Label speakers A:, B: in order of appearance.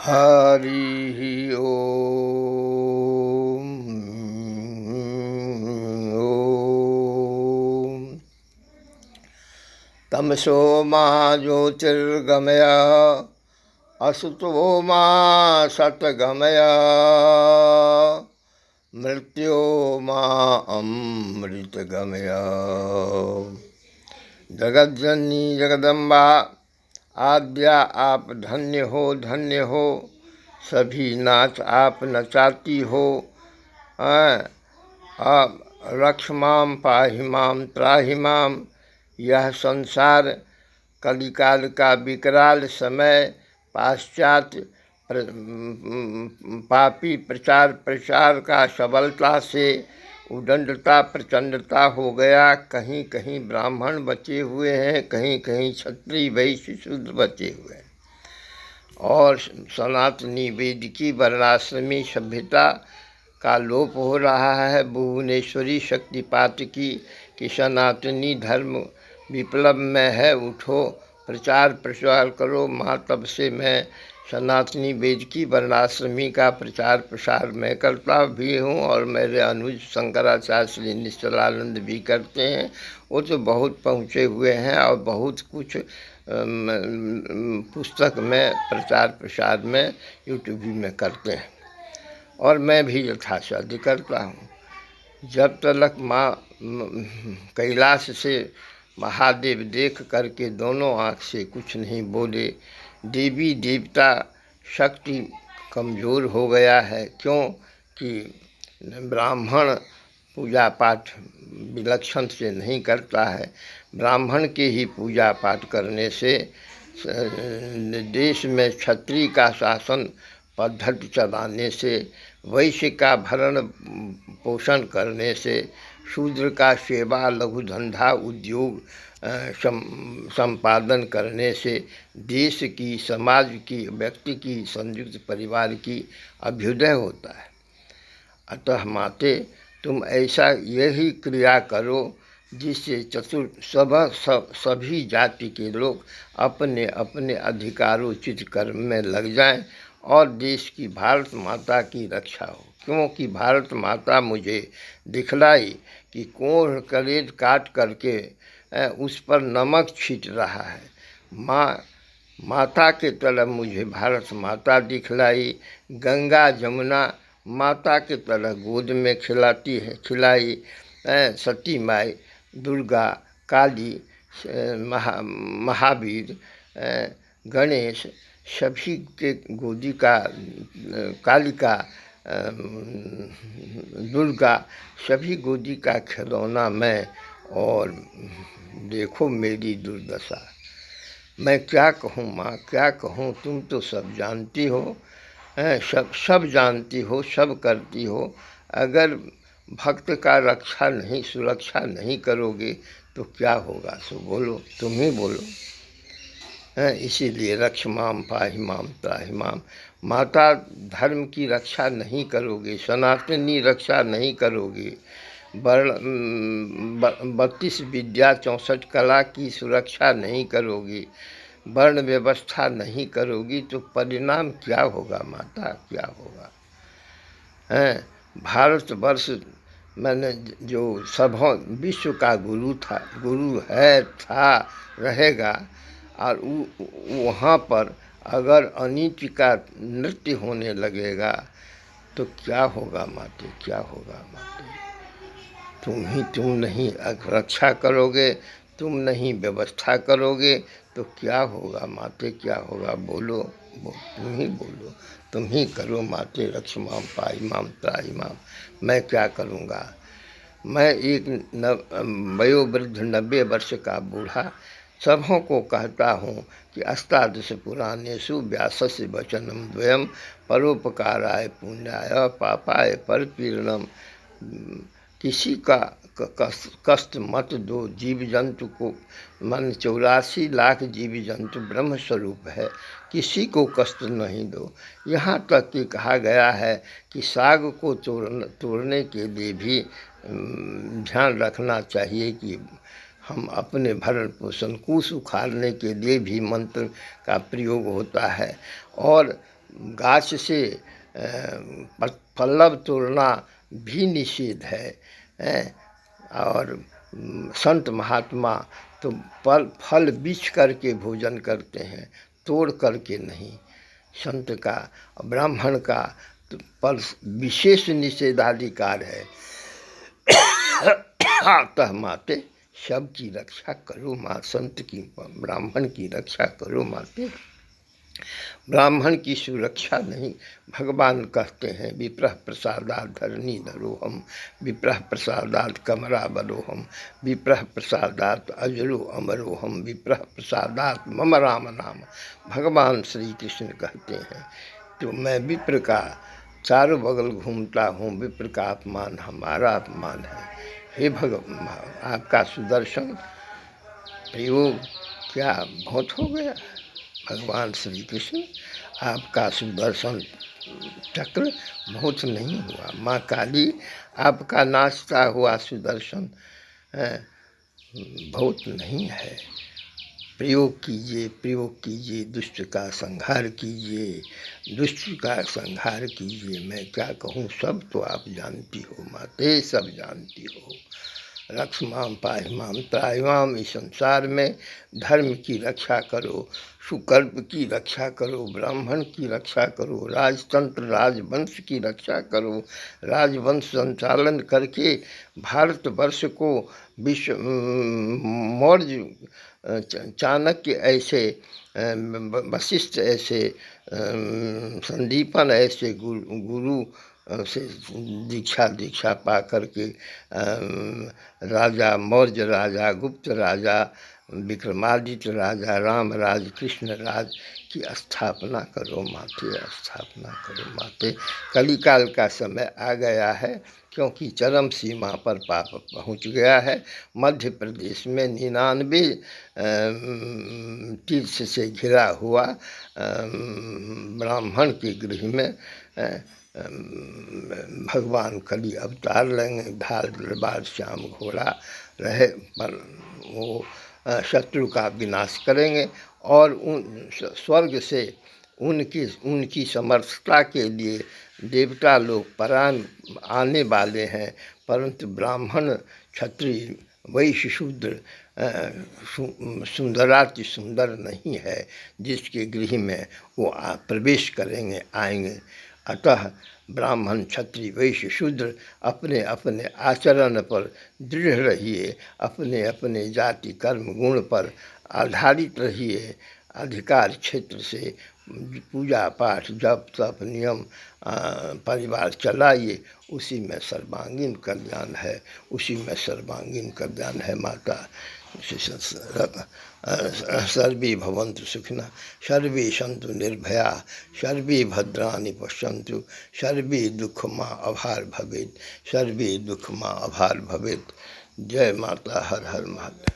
A: हरि ओम। ओम तमसो मा ज्योतिर्गमय असुतो मा सतगमय मृत्यो मा अमृतगमय। जगज्जननी जगदम्बा आद्या आप धन्य हो, सभी नाच आप नचाती हो। आप रक्ष माम पाहि माम त्राहि माम। यह संसार कलिकाल का विकराल समय पाश्चात्य पापी प्रचार प्रसार का सबलता से उदंडता प्रचंडता हो गया। कहीं कहीं ब्राह्मण बचे हुए हैं, कहीं कहीं क्षत्रिय वैश्य शूद्र बचे हुए हैं, और सनातनी वेदिकी वर्णाश्रमी सभ्यता का लोप हो रहा है। भुवनेश्वरी शक्तिपात की कि सनातनी धर्म विप्लव में है, उठो प्रचार प्रसार करो। माँ तब से मैं सनातनी वेदिकी वर्णाश्रमी का प्रचार प्रसार मैं करता भी हूँ, और मेरे अनुज शंकराचार्य श्री निश्चलानंद भी करते हैं। वो तो बहुत पहुँचे हुए हैं और बहुत कुछ पुस्तक में प्रचार प्रसार में यूट्यूब में करते हैं, और मैं भी यथासाध्य करता हूँ। जब तक माँ कैलाश से महादेव देख करके दोनों आँख से कुछ नहीं बोले, देवी देवता शक्ति कमज़ोर हो गया है। क्यों कि ब्राह्मण पूजा पाठ विलक्षण से नहीं करता है। ब्राह्मण के ही पूजा पाठ करने से देश में क्षत्रिय का शासन पद्धति चलाने से, वैश्य का भरण पोषण करने से, शूद्र का सेवा लघु धंधा उद्योग संपादन करने से देश की, समाज की, व्यक्ति की, संयुक्त परिवार की अभ्युदय होता है। अतः माते तुम ऐसा यही क्रिया करो जिससे सभी जाति के लोग अपने अपने अधिकारोचित कर्म में लग जाएं और देश की, भारत माता की रक्षा हो। क्योंकि भारत माता मुझे दिखलाई कि कोढ़ कलेज काट करके उस पर नमक छीट रहा है। माता के तरह मुझे भारत माता दिखलाई। गंगा जमुना माता के तरह गोद में खिलाई। सती माई, दुर्गा, काली, महावीर, गणेश, सभी के गोदी का, कालिका, दुर्गा, सभी गोदी का खिलौना मैं। और देखो मेरी दुर्दशा, मैं क्या कहूँ माँ, क्या कहूँ। तुम तो सब जानती हो, सब जानती हो, सब करती हो। अगर भक्त का रक्षा नहीं, सुरक्षा नहीं करोगे तो क्या होगा। सो बोलो, तुम ही बोलो। इसीलिए रक्ष माम पाहि माम त्राहि माम। माता धर्म की रक्षा नहीं करोगे, सनातनी रक्षा नहीं करोगे, 32 विद्या 64 कला की सुरक्षा नहीं करोगी, वर्ण व्यवस्था नहीं करोगी, तो परिणाम क्या होगा माता, क्या होगा। भारतवर्ष मैंने जो सभा विश्व का गुरु था, गुरु है, था, रहेगा। और वहाँ पर अगर अनीति का नृत्य होने लगेगा तो क्या होगा माते, क्या होगा माते। तुम नहीं रक्षा करोगे, तुम नहीं व्यवस्था करोगे तो क्या होगा माते, क्या होगा। बोलो, तुम ही बोलो, तुम ही करो माते। रक्ष माम पाहि माम त्राहि माम। मैं क्या करूँगा। मैं एक वयोवृद्ध 90 वर्ष का बूढ़ा सबों को कहता हूँ कि अष्टादश पुराणेषु व्यासस्य वचनम द्वयम परोपकाराय पुण्याय पापाय परपीड़नम। किसी का कष्ट मत दो। जीव जंतु को, मन 84 लाख जीव जंतु ब्रह्म स्वरूप है, किसी को कष्ट नहीं दो। यहाँ तक कि कहा गया है कि साग को तोड़ने के लिए भी ध्यान रखना चाहिए कि हम अपने भरण पोषण, कूस उखाड़ने के लिए भी मंत्र का प्रयोग होता है। और गाछ से पल्लव तोड़ना भी निषेध है, और संत महात्मा तो फल बीछ करके भोजन करते हैं, तोड़ करके नहीं। संत का, ब्राह्मण का तो पर विशेष निषेधाधिकार है। अतः माते सबकी रक्षा करो माँ, संत की, ब्राह्मण की रक्षा करो माते। ब्राह्मण की सुरक्षा नहीं, भगवान कहते हैं विप्रः प्रसादात् धरणी धरोहम, विप्रः प्रसादात् कमरा बलोहम, विप्रः प्रसादात् अजरो अमरोहम, विप्रः प्रसादात् मम राम नाम। भगवान श्री कृष्ण कहते हैं तो मैं विप्र का चारों बगल घूमता हूँ, विप्र का अपमान हमारा अपमान है। हे भगवान, आपका सुदर्शन प्रयोग क्या बहुत हो गया? भगवान श्री कृष्ण, आपका सुदर्शन चक्र बहुत नहीं हुआ। माँ काली, आपका नाचता हुआ सुदर्शन बहुत नहीं है। प्रयोग कीजिए, प्रयोग कीजिए, दुष्ट का संहार कीजिए, दुष्ट का संहार कीजिए। मैं क्या कहूँ, सब तो आप जानती हो माते, सब जानती हो। रक्षमाम पाहिमाम त्राहिमाम, इस संसार में धर्म की रक्षा करो, सुकल्प की रक्षा करो, ब्राह्मण की रक्षा करो, राजतंत्र राजवंश की रक्षा करो। राजवंश संचालन करके भारतवर्ष को विश्व मौर्य चाणक्य ऐसे, वशिष्ठ ऐसे, संदीपन ऐसे गुरु से दीक्षा पा करके राजा, मौर्य राजा, गुप्त राजा, विक्रमादित्य राजा, राम राज, कृष्ण राज की स्थापना करो माते, स्थापना करो माते। कलिकाल का समय आ गया है, क्योंकि चरम सीमा पर पाप पहुंच गया है। मध्य प्रदेश में 99 तीर्थ से घिरा हुआ ब्राह्मण के गृह में भगवान कली अवतार लेंगे, ढाल दरबार श्याम घोड़ा रहे पर वो शत्रु का विनाश करेंगे, और उन स्वर्ग से उनकी समर्थता के लिए देवता लोग परान आने वाले हैं। परंतु ब्राह्मण, क्षत्रिय, वैश्य, शूद्र सुंदराति सुंदर नहीं है जिसके गृह में वो प्रवेश करेंगे, आएंगे। अतः ब्राह्मण, क्षत्रिय, वैश्य, शूद्र अपने अपने आचरण पर दृढ़ रहिए, अपने अपने जाति कर्म गुण पर आधारित रहिए। अधिकार क्षेत्र से पूजा पाठ जप तप नियम परिवार चलाइए, उसी में सर्वांगीण कल्याण है, उसी में सर्वांगीण कल्याण है माता। सर्वे भवन्तु सुखिनः, सर्वे सन्तु निर्भया, सर्वे भद्राणि पश्यन्तु, सर्वे दुःखमा अभार भवेत्, सर्वे दुःखमा अभार भवेत्। जय माता, हर हर महादेव।